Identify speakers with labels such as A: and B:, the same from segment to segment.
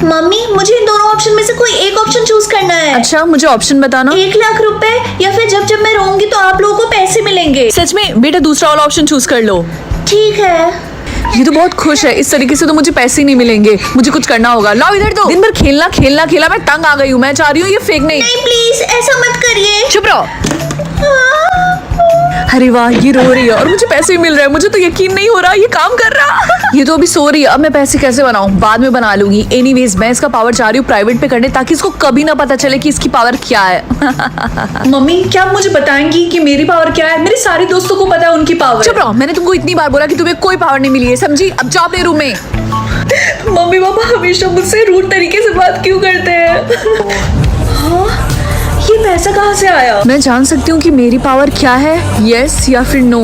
A: Mummy मुझे इन दोनों option में से कोई एक ऑप्शन चूज करना है।
B: अच्छा मुझे ऑप्शन बताना।
A: 1 लाख रुपए या फिर जब जब मैं रोऊंगी तो आप लोगों को पैसे मिलेंगे।
B: सच में बेटा दूसरा वाला ऑप्शन चूज कर लो।
A: ठीक है।
B: ये तो बहुत खुश है, इस तरीके से तो मुझे पैसे ही नहीं मिलेंगे, मुझे कुछ करना होगा। लाओ इधर दो। दिन भर खेलना खेलना खेला, मैं तंग आ गई हूँ। मैं चाह रही हूँ ये फेंक नहीं।
A: नहीं प्लीज ऐसा मत करिए।
B: चुप रहो। अरे वाह ये रो रही है और मुझे पैसे भी मिल रहे हैं। मुझे तो यकीन नहीं हो रहा ये काम कर रहा। ये तो अभी सो रही है। अब मैं पैसे कैसे बनाऊं? बाद में बना लूंगी। एनीवेज मैं इसका पावर चाह रही हूँ प्राइवेट पे करने, ताकि इसको कभी ना पता चले कि इसकी पावर क्या है।
C: मम्मी क्या आप मुझे बताएंगी कि मेरी पावर क्या है? मेरे सारे दोस्तों को पता है उनकी पावर।
B: चुप रहो, मैंने तुमको इतनी बार बोला कि तुम्हें कोई पावर नहीं मिली है, समझी? अब जाओ अपने रूम में।
C: मम्मी पापा हमेशा मुझसे रूड तरीके से बात क्यों करते हैं? हाँ ये पैसा कहाँ से आया?
B: मैं जान सकती हूँ कि मेरी पावर क्या है? यस या फिर नो?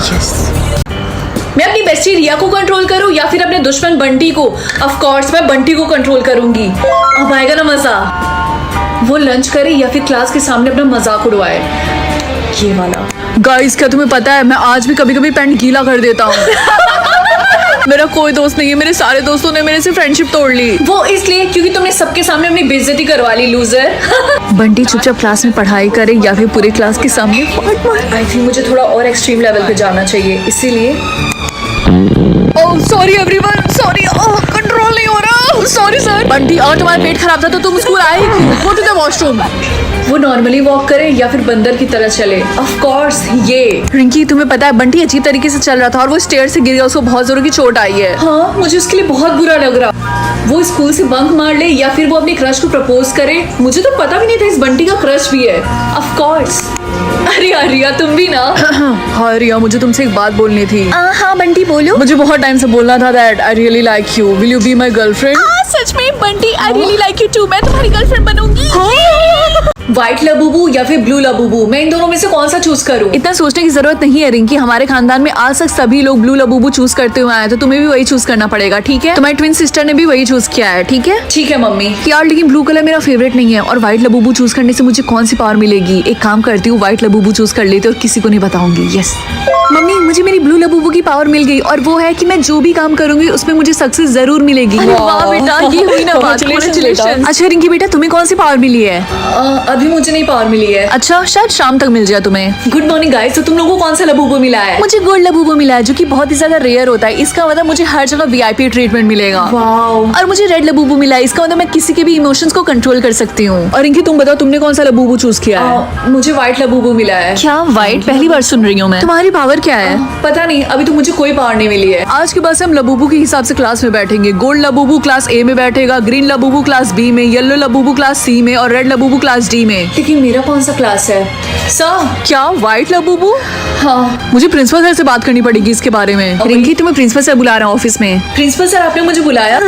B: यस।
C: मैं अपनी बेस्टी रिया को कंट्रोल करूँ या फिर अपने दुश्मन बंटी को? ऑफ कोर्स मैं बंटी को कंट्रोल करूंगी। अब आएगा ना मजा। वो लंच करे या फिर क्लास के सामने अपना मजाक उड़वाए। ये वाला।
B: गाइस क्या तुम्हें पता है मैं आज भी कभी कभी पैंट गीला कर देता हूँ। मेरा कोई दोस्त नहीं है, मेरे सारे दोस्तों ने मेरे से फ्रेंडशिप तोड़ ली।
C: वो इसलिए क्योंकि तुमने सबके सामने अपनी बेइज्जती करवा ली, लूजर।
B: बंटी चुपचाप क्लास में पढ़ाई करे या फिर पूरे क्लास के सामने फाट मारे।
C: आई थिंक मुझे थोड़ा और एक्सट्रीम लेवल पे जाना चाहिए, इसीलिए।
B: Oh sorry everyone, sorry. Oh control नहीं हो रहा। Sorry sir. बंटी और तुम्हारा पेट खराब था तो तुम स्कूल आए क्यों? Go to the washroom.
C: वो नॉर्मली वॉक करे या फिर बंदर की तरह चले? ऑफ कोर्स ये।
B: रिंकी तुम्हें पता है बंटी अजीब तरीके से चल रहा था और वो स्टेयर से गिर गया, उसको बहुत जोरों की चोट आई है।
C: हाँ मुझे उसके लिए बहुत बुरा लग रहा। वो स्कूल से बंक मार ले या फिर वो अपने क्रश को प्रपोज करे। मुझे तो पता भी नहीं था इस बंटी का क्रश भी है। Of course. अरे रिया तुम भी ना।
B: हाँ रिया मुझे तुमसे एक बात बोलनी थी।
A: हाँ बंटी बोलो।
B: मुझे बहुत टाइम से बोलना था that I really like you, will you be my girlfriend?
A: सच में Bunty I really like you too, मैं तुम्हारी गर्लफ्रेंड बनूंगी।
C: व्हाइट लबूबू या फिर ब्लू लबूबू, मैं इन दोनों में से कौन सा चूज करूँ?
B: इतना सोचने की जरूरत नहीं है रिंकी, हमारे खानदान में आज तक सभी लोग ब्लू लबूबू चूज करते हुए आए, तो तुम्हें भी वही चूज करना पड़ेगा, ठीक है? तुम्हारी ट्विन सिस्टर ने भी वही चूज किया है, ठीक है?
C: ठीक है मम्मी।
B: यार लेकिन ब्लू कलर मेरा फेवरेट नहीं है और व्हाइट लबूबू चूज करने से मुझे कौन सी पावर मिलेगी? एक काम करती हूँ व्हाइट लबूबू चूज कर लेती हूँ और किसी को नहीं बताऊंगी। यस मम्मी मुझे मेरी ब्लू लबूबू की पावर मिल गई और वो है कि मैं जो भी काम करूंगी उसमें मुझे सक्सेस जरूर मिलेगी। वाह बेटा ये हुई ना बात।
C: Congratulations।
B: अच्छा रिंकी बेटा तुम्हें कौन सी पावर मिली है?
C: अभी मुझे नहीं पावर मिली है।
B: अच्छा शायद शाम तक मिल जाए तुम्हें।
C: गुड मॉर्निंग गाइस, तो तुम लोगों को कौन सा लबूबू मिला है?
B: मुझे गोल्ड लबूबू मिला है जो कि बहुत ही ज्यादा रेयर होता है, इसका मतलब मुझे हर जगह वीआईपी ट्रीटमेंट मिलेगा।
C: वाओ।
B: और मुझे रेड लबूबू मिला है, इसका मतलब मैं किसी के भी इमोशंस को कंट्रोल कर सकती हूँ। और रिंकी तुम बताओ तुमने कौन सा लबूबू चूज किया है?
C: मुझे व्हाइट लबूबू मिला है।
B: क्या व्हाइट? पहली बार सुन रही हूँ मैं। तुम्हारी पावर क्या है?
C: पता नहीं, अभी तो मुझे कोई पावर नहीं मिली है।
B: आज के बाद से हम लबूबू के हिसाब से क्लास में बैठेंगे। गोल्ड लबूबू क्लास ए में बैठेगा, ग्रीन लबूबू क्लास बी में, येलो लबूबू क्लास सी में और रेड लबूबू क्लास डी में।
C: लेकिन मेरा कौन सा क्लास है? सर
B: क्या व्हाइट लबूबू?
C: हाँ।
B: मुझे प्रिंसिपल सर से बात करनी पड़ेगी इसके बारे में। रिंकी तुम्हें प्रिंसिपल सर बुला रहा है ऑफिस में।
C: प्रिंसिपल सर आपने मुझे बुलाया?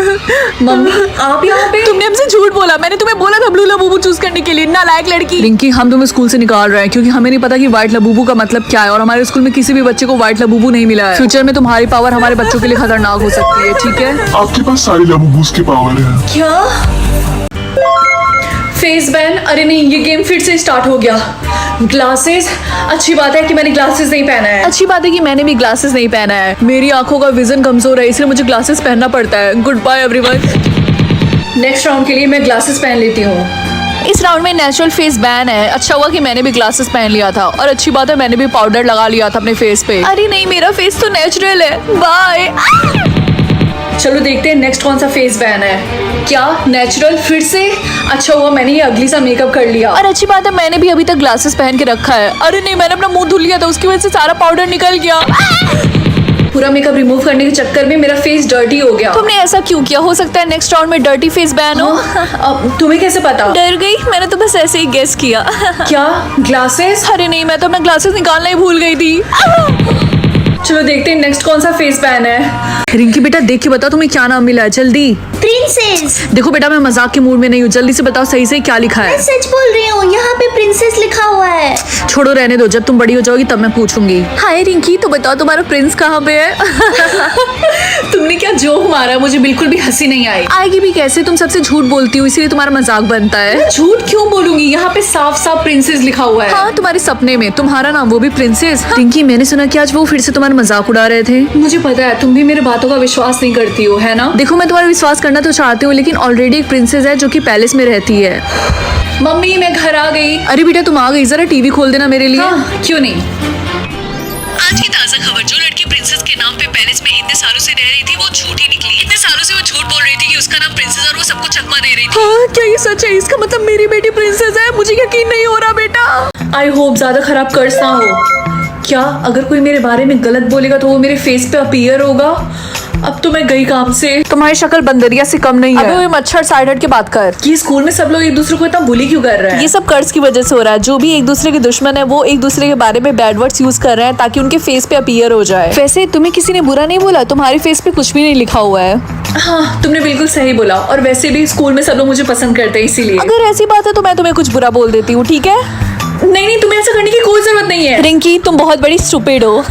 C: मम्मी आप यहाँ पे?
B: तुमने हमसे झूठ बोला, मैंने तुम्हें बोला था ब्लू लबूबू चूज करने के लिए, नालायक लड़की। रिंकी हम तुम्हें स्कूल से निकाल रहे हैं क्योंकि हमें नहीं पता कि व्हाइट लबूबू का मतलब क्या है और हमारे स्कूल में किसी भी बच्चे को व्हाइट लबूबू नहीं मिला है। फ्यूचर में तुम्हारी पावर हमारे बच्चों के लिए खतरनाक हो सकती है, ठीक है?
D: आपके पास सारी लबूबूस की पावर है।
C: क्या? Face ban? अरे नहीं, ये गेम फिर से स्टार्ट हो गया। ग्लासेस? अच्छी बात है कि मैंने ग्लासेस नहीं पहना है।
B: अच्छी बात है कि मैंने भी ग्लासेस नहीं पहना है। मेरी आंखों का विजन कमजोर है इसलिए मुझे ग्लासेस पहनना पड़ता है। Good bye everyone.
C: Next round के लिए मैं ग्लासेस पहन लेती हूँ।
B: इस राउंड में नेचुरल फेस बैन है। अच्छा हुआ कि मैंने भी ग्लासेस पहन लिया था और अच्छी बात है मैंने भी पाउडर लगा लिया था अपने फेस पे। अरे नहीं मेरा फेस तो नेचुरल है। बाय।
C: चलो देखते हैं नेक्स्ट कौन सा फेस बैन है। क्या नेचुरल फिर से? अच्छा हुआ मैंने ये अगली सा मेकअप कर लिया।
B: और अच्छी बात है मैंने भी अभी तक ग्लासेस पहन के रखा है। अरे नहीं मैंने अपना मुंह धुल लिया था उसकी वजह से सारा पाउडर निकल गया।
C: पूरा मेकअप रिमूव करने के चक्कर में मेरा फेस डर्टी हो गया।
B: तुमने ऐसा क्यों किया? हो सकता है नेक्स्ट राउंड में डर्टी फेस बैन हो।
C: अब तुम्हें कैसे पता?
B: डर गई, मैंने तो बस ऐसे ही गेस किया।
C: क्या ग्लासेस?
B: अरे नहीं मैं तो अपना ग्लासेस निकालना ही भूल गई थी।
C: चलो देखते हैं नेक्स्ट कौन सा फेस बैन है।
B: रिंकी बेटा देख के बताओ तुम्हें क्या नाम मिला है, जल्दी।
A: प्रिंसेस।
B: देखो बेटा मैं मजाक के मूड में नहीं हूँ, जल्दी से बताओ सही से क्या लिखा है।
A: मैं सच बोल रही हूँ, यहाँ पे प्रिंसेस लिखा हुआ है।
B: छोड़ो रहने दो, जब तुम बड़ी हो जाओगी तब मैं पूछूंगी। हाय रिंकी तो बताओ तुम्हारा प्रिंस कहाँ पे है?
C: तुमने क्या जोक मारा? मुझे बिल्कुल भी हंसी नहीं आई।
B: आएगी भी कैसे, तुम सबसे झूठ बोलती हो इसीलिए तुम्हारा मजाक बनता है।
C: झूठ क्यों बोलूंगी? यहाँ पे साफ साफ प्रिंसेस लिखा हुआ है।
B: हाँ तुम्हारे सपने में, तुम्हारा नाम वो भी प्रिंसेस। रिंकी मैंने सुना कि आज वो फिर से तुम्हारा मजाक उड़ा रहे थे।
C: मुझे पता है तुम भी मेरे बातों का विश्वास नहीं करती हो, है ना?
B: देखो मैं तुम्हारा विश्वास करना तो चाहती हूँ, लेकिन ऑलरेडी एक प्रिंसेस है जो कि पैलेस में रहती है।
C: मम्मी मैं घर आ गई।
B: अरे बेटा तुम आ गई, जरा टीवी खोल देना मेरे लिए।
C: हाँ, क्यों नहीं।
B: आज की ताजा खबर, जो लड़की प्रिंसेस के नाम पे पैलेस में इतने सालों से रह रही थी वो झूठी निकली। इतने सालों से वो झूठ बोल रही थी कि उसका नाम प्रिंसेस और वो सबको चकमा दे रही थी। हाँ, क्या ये सच है? इसका मतलब मेरी बेटी प्रिंसेस है? मुझे यकीन नहीं हो रहा बेटा।
C: आई होप ज्यादा खराब कर्ज ना हो। क्या अगर कोई मेरे बारे में गलत बोलेगा तो वो मेरे फेस पे अपीयर होगा? अब तो मैं गई काम से।
B: तुम्हारी शक्ल बंदरिया से कम नहीं है। अबे मच्छर साइड हट के बात कर।
C: ये स्कूल में सब लोग एक दूसरे को इतना बुली क्यों कर रहे हैं?
B: ये सब कर्ज की वजह से हो रहा है। जो भी एक दूसरे के दुश्मन है वो एक दूसरे के बारे में बैड वर्ड्स यूज कर रहे हैं ताकि उनके फेस पे अपीयर हो जाए। वैसे तुम्हें किसी ने बुरा नहीं बोला, तुम्हारे फेस पे कुछ भी नहीं लिखा हुआ है।
C: हाँ, तुमने बिल्कुल सही बोला। और वैसे भी स्कूल में सब लोग मुझे पसंद करते हैं, इसीलिए।
B: अगर ऐसी बात है तो मैं तुम्हें कुछ बुरा बोल देती हूँ, ठीक है?
C: नहीं, तुम्हें ऐसा करने की कोई जरूरत नहीं है।
B: रिंकी तुम बहुत बड़ी स्टूपिड हो।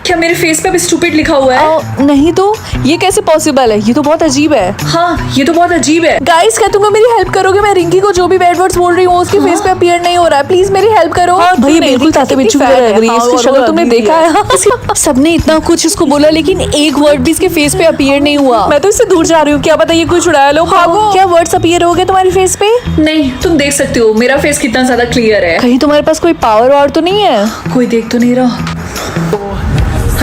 C: क्या मेरे फेस पे भी स्टूपिड लिखा हुआ है?
B: नहीं तो ये कैसे पॉसिबल है? ये तो बहुत अजीब है।
C: हाँ, ये तो बहुत अजीब है।
B: गाइस क्या तुम मेरी हेल्प करोगे? मैं रिंकी को जो भी बैड वर्ड्स बोल रही हूँ उसके फेस पे अपीयर नहीं हो रहा है। प्लीज मेरी हेल्प करो। भैया बिल्कुल ताते बिच्छू की तरह लग रही है। इसकी शक्ल तुमने देखा है? सबने इतना कुछ इसको बोला लेकिन एक वर्ड भी इसके फेस पे अपीयर नहीं हुआ। मैं तो इससे दूर जा रही हूँ, क्या पता ये कोई छुड़ाया लो। भागो। क्या वर्ड्स अपीयर हो गए तुम्हारे फेस पे?
C: नहीं, तुम देख सकते हो मेरा फेस कितना ज्यादा क्लियर है।
B: कहीं तुम्हारे पास कोई पावर वावर तो नहीं है?
C: कोई देख तो नहीं रहा।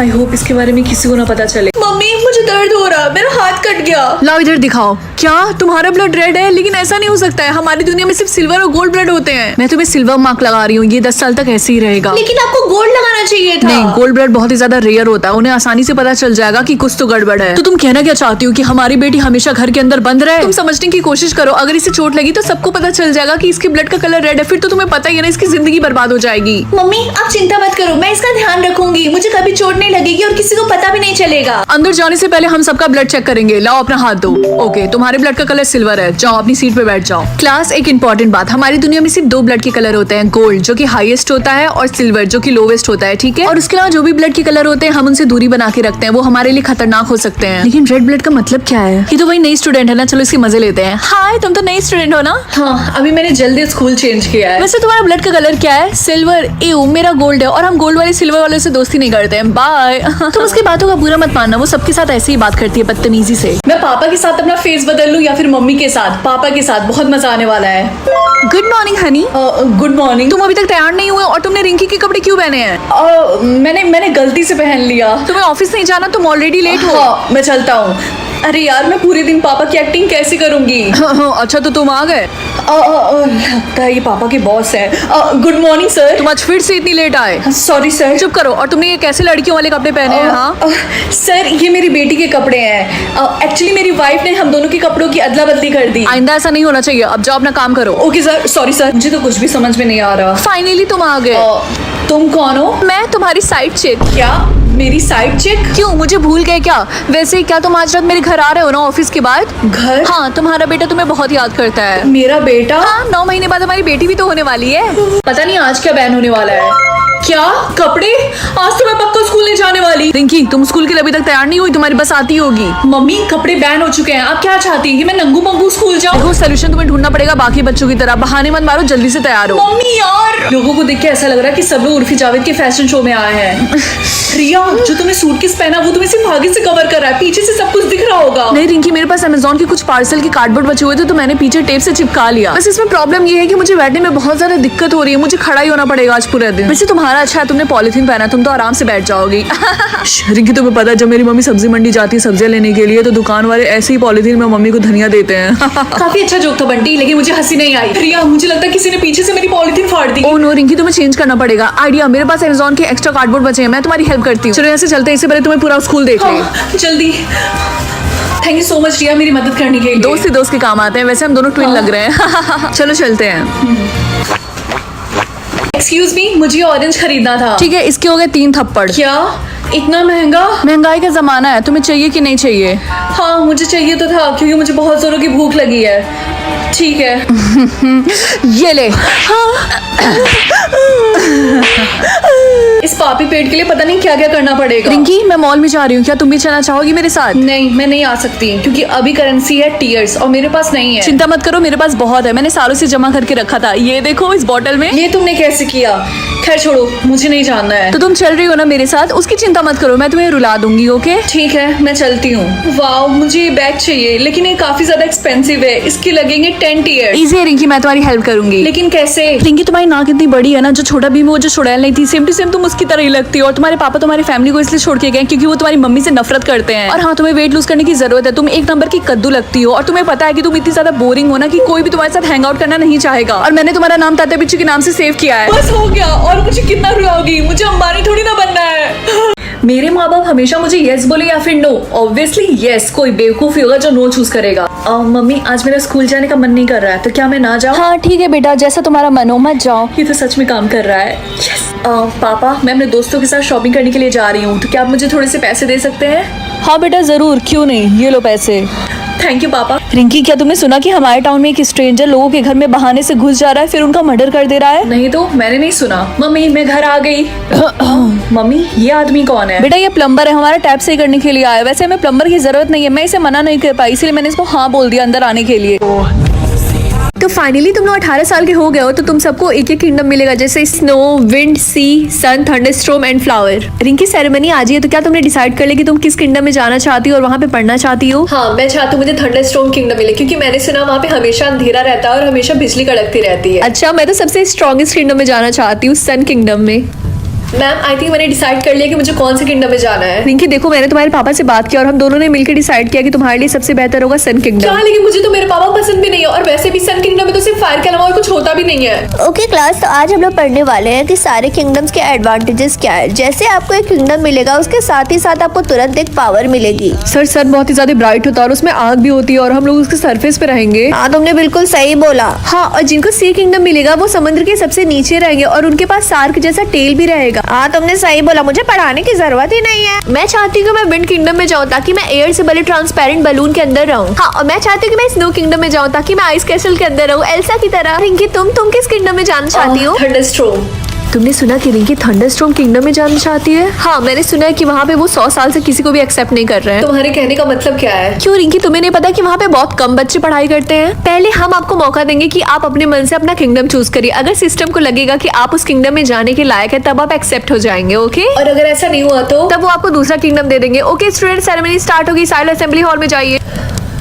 C: आई होप इसके बारे में किसी को ना पता चले। मम्मी मुझे दर्द हो रहा है, मेरा हाथ कट गया।
B: लाओ इधर दिखाओ। क्या तुम्हारा ब्लड रेड है? लेकिन ऐसा नहीं हो सकता है, हमारी दुनिया में सिर्फ सिल्वर और गोल्ड ब्लड होते हैं। मैं तुम्हें सिल्वर मार्क लगा रही हूँ, ये 10 साल तक ऐसे ही रहेगा।
A: लेकिन आपको गोल्ड लगाना चाहिए था।
B: नहीं, गोल्ड ब्लड बहुत ही ज्यादा रेयर होता है, उन्हें आसानी से पता चल जाएगा कि कुछ तो गड़बड़ है। तो तुम कहना क्या चाहती हो कि हमारी बेटी हमेशा घर के अंदर बंद रहे? तुम समझने की कोशिश करो, अगर इसे चोट लगी तो सबको पता चल जाएगा कि इसके ब्लड का कलर रेड है, फिर तो तुम्हें पता ही है ना, इसकी जिंदगी बर्बाद हो जाएगी।
A: मम्मी आप चिंता मत करो, मैं इसका ध्यान रखूंगी। मुझे कभी चोट नहीं लगेगी और किसी को पता भी नहीं चलेगा।
B: अंदर जाने से पहले हम सबका ब्लड चेक करेंगे। लाओ अपना हाथ दो। ओके, तुम्हारे ब्लड का कलर सिल्वर है, जाओ अपनी सीट पे बैठ जाओ। क्लास, एक इंपॉर्टेंट बात, हमारी दुनिया में सिर्फ 2 ब्लड के कलर होते हैं, गोल्ड जो कि हाईएस्ट होता है और सिल्वर जो कि लोवेस्ट होता है, ठीक है? और उसके अलावा जो भी ब्लड के कलर होते हैं हम उनसे दूरी बना के रखते हैं, वो हमारे लिए खतरनाक हो सकते हैं। लेकिन रेड ब्लड का मतलब क्या है? ये तो वही नई स्टूडेंट है ना, चलो इसके मजे लेते हैं। हाय, तुम तो नई स्टूडेंट हो ना?
C: हाँ, अभी मैंने जल्दी स्कूल चेंज किया है।
B: वैसे तुम्हारा ब्लड का कलर क्या है? सिल्वर। एव, मेरा गोल्ड है और हम गोल्ड वाले सिल्वर वाले से दोस्ती नहीं करते हैं। बाय। तुम उसकी बातों का बुरा मत मानना, वो सबके साथ ऐसे ही बात करती है, बदतमीजी से।
C: मैं पापा के साथ अपना फेस बदल लूं या फिर मम्मी के साथ? पापा के साथ, बहुत मजा आने वाला है।
B: Good morning Honey.
C: Good morning.
B: तुम अभी तक तैयार नहीं हुए और तुमने रिंकी के कपड़े क्यों पहने हैं?
C: मैंने गलती से पहन लिया।
B: तुम्हें ऑफिस नहीं जाना, तुम ऑलरेडी लेट हो।
C: हाँ, मैं चलता हूँ। अरे यार, मैं पूरे दिन पापा की एक्टिंग कैसे करूंगी?
B: अच्छा तो तुम आ गए।
C: लगता है ये पापा के बॉस है। Good morning sir.
B: तुम आज फिर से इतनी लेट आए।
C: Sorry sir.
B: चुप करो। और तुमने ये कैसे लड़कियों वाले कपड़े पहने हैं? हाँ
C: सर, ये मेरी बेटी के कपड़े हैं। एक्चुअली मेरी वाइफ ने हम दोनों के कपड़ों की अदला बदली कर दी।
B: आइंदा ऐसा नहीं होना चाहिए। अब जाओ अपना काम करो।
C: Okay sir. सॉरी सर, मुझे तो कुछ भी समझ में नहीं आ रहा।
B: फाइनली तुम आ गए।
C: तुम कौन हो?
B: मैं तुम्हारी साइड चिक।
C: क्या मेरी साइड चिक?
B: क्यों, मुझे भूल गए क्या? वैसे क्या तुम आज रात मेरे घर आ रहे हो ना ऑफिस के बाद?
C: घर?
B: हाँ, तुम्हारा बेटा तुम्हें बहुत याद करता है।
C: मेरा बेटा?
B: हाँ, 9 महीने बाद हमारी बेटी भी तो होने वाली है।
C: पता नहीं आज क्या बैन होने वाला है। क्या कपड़े? आज तो मैं पक्का स्कूल नहीं जाने वाली।
B: रिंकी, तुम स्कूल के लिए अभी तक तैयार नहीं हुई, तुम्हारी बस आती होगी।
C: मम्मी, कपड़े बैन हो चुके हैं, आप क्या चाहती हैं कि मैं नंगू पंगू स्कूल जाऊँ?
B: देखो, सोल्यूशन तुम्हें ढूंढना पड़ेगा बाकी बच्चों की तरह। बहाने मत मारो, जल्दी से तैयार हो।
C: मम्मी यार, लोगों को देख के ऐसा लग रहा है कि सब लोग उर्फी जावेद के फैशन शो में आए हैं। रिया, जो तुमने सूटकेस पहना वो तुम्हें सिर्फ आगे से कवर कर रहा है, पीछे से सब कुछ दिख रहा होगा।
B: नहीं रिंकी, मेरे पास अमेज़न के कुछ पार्सल के कार्डबोर्ड बचे हुए थे तो मैंने पीछे टेप से चिपका लिया। बस इसमें प्रॉब्लम ये है कि मुझे बैठने में बहुत ज्यादा दिक्कत हो रही है, मुझे खड़ा ही होना पड़ेगा आज पूरे दिन। वैसे तुम्हारा अच्छा है, तुमने पॉलिथीन पहना, तुम तो आराम से बैठ जाओगी। रिंकी, तुम्हें पता है जब मेरी मम्मी सब्जी मंडी जाती है सब्जियां लेने के लिए तो दुकान वाले ऐसे ही पॉलिथीन में मम्मी को धनिया देते हैं।
C: काफी अच्छा जोक था बंटी, लेकिन मुझे हंसी नहीं आई। रिया, मुझे लगता है किसी ने पीछे से मेरी पॉलिथीन फाड़ दी।
B: ओह नो रिंकी, तुम्हें चेंज करना पड़ेगा आइडिया। मेरे पास अमेज़न के एक्स्ट्रा कार्डबोर्ड बचे हैं, मैं तुम्हारी हेल्प करती हूँ। चलो यहाँ से चलते हैं, इससे पहले तुम्हें पूरा स्कूल देख ले।
C: जल्दी। थैंक यू सो मच रिया, मेरी मदद करने के लिए।
B: दोस्त ही दोस्त के काम आते हैं। वैसे हम दोनों ट्विन लग रहे हैं। चलो चलते हैं।
C: एक्सक्यूज मी, मुझे ऑरेंज खरीदना था।
B: ठीक है, इसके हो गए 3 थप्पड़।
C: क्या इतना महंगा?
B: महंगाई का जमाना है, तुम्हें चाहिए कि नहीं चाहिए?
C: हाँ, मुझे चाहिए तो था क्योंकि मुझे बहुत जोरों की भूख लगी है। ठीक है।
B: ये ले।
C: इस पापी पेट के लिए पता नहीं क्या क्या करना पड़ेगा।
B: रिंकी, मैं मॉल में जा रही हूँ, क्या तुम भी चलना चाहोगी मेरे साथ?
C: नहीं, मैं नहीं आ सकती क्योंकि अभी करेंसी है टीयर्स और मेरे पास नहीं है।
B: चिंता मत करो, मेरे पास बहुत है, मैंने सालों से जमा करके रखा था। ये देखो इस बोतल में।
C: ये तुमने कैसे किया? खैर छोड़ो, मुझे नहीं जानना है।
B: तो तुम चल रही हो ना मेरे साथ, उसकी चिंता मत करो, मैं तुम्हें रुला दूंगी। ओके
C: ठीक है, मैं चलती हूँ। वाओ, मुझे ये बैग चाहिए लेकिन ये काफी ज्यादा एक्सपेंसिव है। इसके लगेंगे 10 टीयर्स।
B: इजी है रिंकी, मैं तुम्हारी हेल्प करूंगी।
C: लेकिन कैसे?
B: रिंकी, तुम्हारी नाक इतनी बड़ी है ना, जो छोटा भीम वो जो छुड़ैल नहीं थी, सेम टू सेम तुम उसकी तरह ही लगती हो। और तुम्हारे पापा तुम्हारी फैमिली को इसलिए छोड़ के गए क्योंकि वो तुम्हारी मम्मी से नफरत करते हैं। और हाँ, तुम्हें वेट लूज करने की जरूरत है। तुम एक नंबर की कद्दू लगती हो और तुम्हें पता है कि तुम इतनी ज्यादा बोरिंग हो ना कि कोई भी तुम्हारे साथ हैंग आउट करना नहीं चाहेगा। और मैंने तुम्हारा नाम तात्या बिच्छू के नाम से सेव किया है।
C: बस हो गया। और मुझे कितना रुलाओगी? मुझे अंबानी थोड़ी ना बनना है। मेरे माँ बाप हमेशा मुझे यस बोले या फिर नो। ऑब्वियसली यस, कोई बेवकूफ ही होगा जो नो चूज करेगा। मम्मी, आज मेरा स्कूल जाने का मन नहीं कर रहा है, तो क्या मैं ना जाऊँ?
B: हाँ ठीक है बेटा, जैसा तुम्हारा मन हो, मत जाओ।
C: ये तो सच में काम कर रहा है। यस। पापा, मैं अपने दोस्तों के साथ शॉपिंग करने के लिए जा रही हूँ, तो क्या आप मुझे थोड़े से पैसे दे सकते हैं?
B: हाँ बेटा जरूर, क्यों नहीं, ये लो पैसे।
C: थैंक यू पापा।
B: रिंकी, क्या तुमने सुना कि हमारे टाउन में एक स्ट्रेंजर लोगों के घर में बहाने से घुस जा रहा है, फिर उनका मर्डर कर दे रहा है?
C: नहीं तो, मैंने नहीं सुना। मम्मी, मैं घर आ गई। मम्मी, ये आदमी कौन है?
B: बेटा ये प्लम्बर है, हमारा टैप सही करने के लिए आया। वैसे हमें प्लम्बर की जरूरत नहीं है, मैं इसे मना नहीं कर पाई, इसलिए मैंने इसको हाँ बोल दिया अंदर आने के लिए। तो फाइनली तुम लोग 18 साल के हो गए हो, तो तुम सबको एक एक किंगडम मिलेगा, जैसे snow, wind, sea, sun, thunderstorm and flower. Rinki, ceremony आज ही है, तो क्या तुमने डिसाइड कर लिया कि तुम किस किंगडम में जाना चाहती हो और वहाँ पे पढ़ना चाहती हो?
C: हाँ, मैं चाहती हूँ मुझे थंडरस्टॉर्म किंगडम मिले, क्योंकि मैंने सुना वहाँ पे हमेशा अंधेरा रहता है और हमेशा बिजली कड़कती रहती है।
B: अच्छा, मैं तो सबसे स्ट्रॉन्गेस्ट किंगडम में जाना चाहती हूँ, सन किंगडम में।
C: मैम, आई थिंक मैंने डिसाइड कर लिया कि मुझे कौन से किंगडम में जाना है।
B: रिंकी देखो, मैंने तुम्हारे पापा से बात किया और हम दोनों ने मिलकर डिसाइड किया कि तुम्हारे लिए सबसे बेहतर होगा सन किंगडम।
C: क्या? लेकिन मुझे तो मेरे पापा पसंद भी नहीं है, और वैसे भी सन किंगडम में तो सिर्फ फायर के अलावा और कुछ होता भी नहीं है।
E: ओके क्लास, तो आज हम लोग पढ़ने वाले हैं कि सारे किंगडम्स के एडवांटेजेस क्या है। जैसे आपको एक किंगडम मिलेगा, उसके साथ ही साथ आपको तुरंत एक पावर मिलेगी।
B: सर, सन बहुत ही ज्यादा ब्राइट होता है और उसमें आग भी होती है और हम लोग उसके सरफेस पे रहेंगे।
E: हाँ, तुमने बिल्कुल सही बोला।
B: हाँ, और जिनको सी किंगडम मिलेगा वो समुद्र के सबसे नीचे रहेंगे और उनके पास शार्क जैसा टेल भी रहेगा।
E: हाँ, तुमने सही बोला, मुझे पढ़ाने की जरूरत ही नहीं है।
B: मैं चाहती हूँ मैं विंड किंगडम में जाऊँ ताकि मैं एयर से बने ट्रांसपेरेंट बलून के अंदर रहूँ।
E: हाँ, और मैं चाहती हूँ कि मैं स्नो किंगडम में जाऊँ ताकि मैं आइस कैसल के अंदर रहूँ, एल्सा की तरह। रिंकी, तुम किस किंगडम में जाना चाहती हो?
C: थंडरस्टॉर्म।
B: तुमने सुना कि रिंकी थंडरस्टॉर्म किंगडम में जाना चाहती है? हाँ, मैंने सुना है कि वहाँ पे वो 100 साल से किसी को भी एक्सेप्ट नहीं कर रहे हैं।
C: तुम्हारे कहने का मतलब क्या है?
B: क्यों रिंकी, तुम्हें नहीं पता कि वहाँ पे बहुत कम बच्चे पढ़ाई करते हैं? पहले हम आपको मौका देंगे कि आप अपने मन से अपना किंगडम चूज करिए। अगर सिस्टम को लगेगा कि आप उस किंगडम में जाने के लायक है, तब आप एक्सेप्ट हो जाएंगे। ओके,
C: और अगर ऐसा नहीं हुआ तो?
B: तब वो आपको दूसरा किंगडम दे देंगे। ओके स्टूडेंट, सेरेमनी स्टार्ट होगी, साइलेंट असेंबली हॉल में जाइए।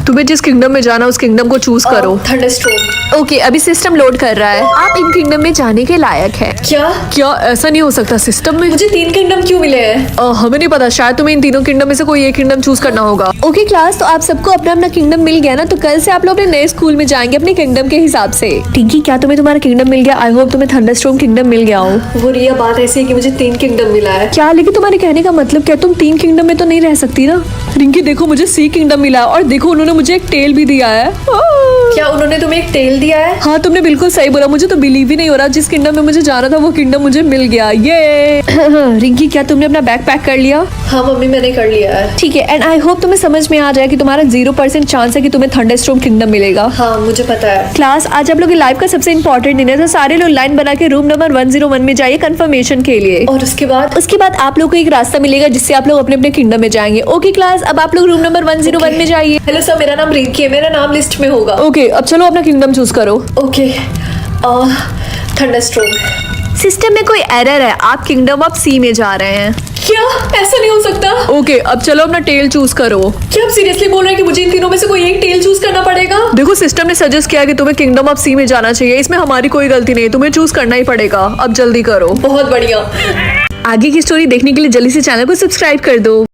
B: तुम्हें जिस किंगडम में जाना उस किंगडम को चूज करो।
C: थंडरस्टॉर्म।
B: ओके, अभी सिस्टम लोड कर रहा है। आप इन किंगडम में जाने के लायक है।
C: क्या?
B: ऐसा नहीं हो सकता सिस्टम में?
C: मुझे 3 किंगडम क्यों मिले हैं?
B: हमें नहीं पता, शायद तुम्हें इन तीनों किंगडम में से कोई एक किंगडम चूज करना होगा। ओके क्लास, तो आप सबको अपना अपना किंगडम मिल गया ना, तो कल से आप लोग अपने नए स्कूल में जाएंगे अपने किंगडम के हिसाब से। टिंकी, क्या तुम्हें तुम्हारा किंगडम मिल गया? आई होप तुम्हें थंडरस्टॉर्म किंगडम मिल गया हो।
C: वो रिया, बात ऐसी है कि मुझे 3 किंगडम मिला है।
B: क्या? लेकिन तुम्हारे कहने का मतलब क्या? तुम 3 किंगडम में तो नहीं रह सकती ना। रिंकी देखो, मुझे सी किंगडम मिला और देखो उन्होंने मुझे एक टेल भी दिया है।
C: क्या उन्होंने तुम्हें एक टेल दिया है?
B: हाँ, तुमने बिल्कुल सही बोला, मुझे तो बिलीव ही नहीं हो रहा। जिस किंगडम में मुझे जाना था वो किंगडम मुझे मिल गया। ये रिंकी, क्या तुमने अपना बैग पैक कर लिया?
C: हाँ मम्मी, मैंने कर लिया है।
B: ठीक है, एंड आई होप तुम्हें समझ में आ जाए कि तुम्हारा 0% चांस है कि तुम्हें थंडरस्टॉर्म किंगडम मिलेगा।
C: हाँ, मुझे पता है।
B: क्लास, आज आप लोग की लाइफ का सबसे इंपॉर्टेंट दिन है, तो सारे लोग लाइन बना के रूम नंबर 101 में जाइए कंफर्मेशन के लिए।
C: और उसके बाद
B: आप लोग को एक रास्ता मिलेगा जिससे आप लोग अपने अपने किंगडम में जाएंगे। ओके क्लास, अब आप लोग रूम नंबर 101 में जाइए।
C: हेलो सर, मेरा नाम रिंकी है, मेरा नाम लिस्ट में होगा।
B: ओके, अब चलो अपना किंगडम चूज करो।
C: Okay, thunderstorm.
B: सिस्टम में कोई एरर है, आप किंगडम ऑफ सी में जा रहे हैं।
C: क्या? ऐसा नहीं हो सकता।
B: ओके, अब चलो अपना टेल चूज करो।
C: क्या आप सीरियसली बोल रहे हैं कि मुझे इन तीनों में से कोई एक टेल चूज करना पड़ेगा?
B: देखो, सिस्टम ने सजेस्ट किया कि तुम्हें किंगडम ऑफ सी में जाना चाहिए, इसमें हमारी कोई गलती नहीं, तुम्हें चूज करना ही पड़ेगा। अब जल्दी करो।
C: बहुत बढ़िया।
B: आगे की स्टोरी देखने के लिए जल्दी से चैनल को सब्सक्राइब कर दो।